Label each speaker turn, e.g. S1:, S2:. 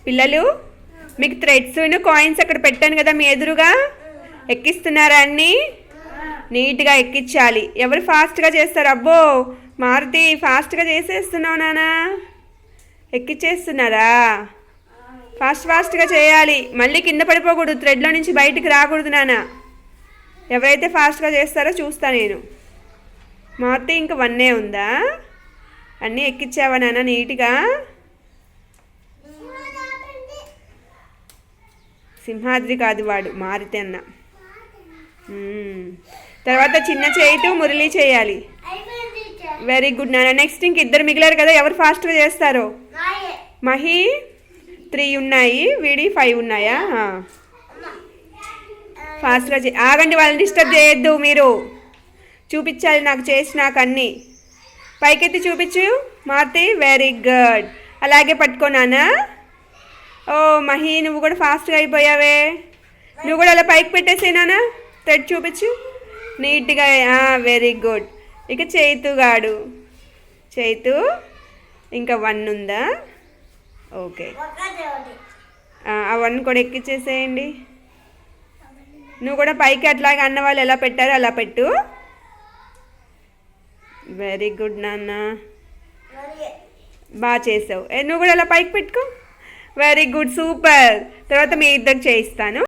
S1: పిల్లలు మీకు threads coins అక్కడ పెట్టాను కదా మీ ఎదురుగా, ఎక్కిస్తున్నారా అన్నీ? నీట్గా ఎక్కించాలి. ఎవరు ఫాస్ట్గా చేస్తారు? అబ్బో మారుతి ఫాస్ట్గా చేసేస్తున్నావు నాన్న, ఎక్కిచ్చేస్తున్నారా? ఫాస్ట్గా చేయాలి, మళ్ళీ కింద పడిపోకూడదు, థ్రెడ్లో నుంచి బయటికి రాకూడదు నాన్న. ఎవరైతే ఫాస్ట్గా చేస్తారో చూస్తా నేను. మారుతి ఇంకా 1 ఉందా? అన్నీ ఎక్కించావా నాన్న నీట్గా? సింహాద్రి కాదు వాడు, మారుతి అన్న. తర్వాత చిన్న చేయితో మురళి చేయాలి. వెరీ గుడ్ నాన్న. నెక్స్ట్ ఇంక 2 మిగిలారు కదా, ఎవరు ఫాస్ట్గా చేస్తారో? మహి 3 ఉన్నాయి, వీడి 5 ఉన్నాయా? ఫాస్ట్గా ఆగండి, వాళ్ళని డిస్టర్బ్ చేయొద్దు. మీరు చూపించాలి నాకు, చేసి నాకు అన్నీ. పైకెత్తి చూపించు మారుతి. Very good. అలాగే పట్టుకోనానా. ఓ మహి నువ్వు కూడా ఫాస్ట్గా అయిపోయావే, నువ్వు కూడా అలా పైకి పెట్టేసేనానా. థ్రెడ్ చూపించు నీట్గా. Very good. ఇక చైతు గాడు, చైతు ఇంకా 1 ఉందా? ఓకే, ఆ 1 కూడా ఎక్కిచ్చేసేయండి. నువ్వు కూడా పైకి అట్లాగే అన్న వాళ్ళు ఎలా పెట్టారో అలా పెట్టు. వెరీ గుడ్ నాన్న, బాగా చేసావు. నువ్వు కూడా అలా పైకి పెట్టుకో. Very good, super. తర్వాత మీ ఇద్దరికి చేయిస్తాను.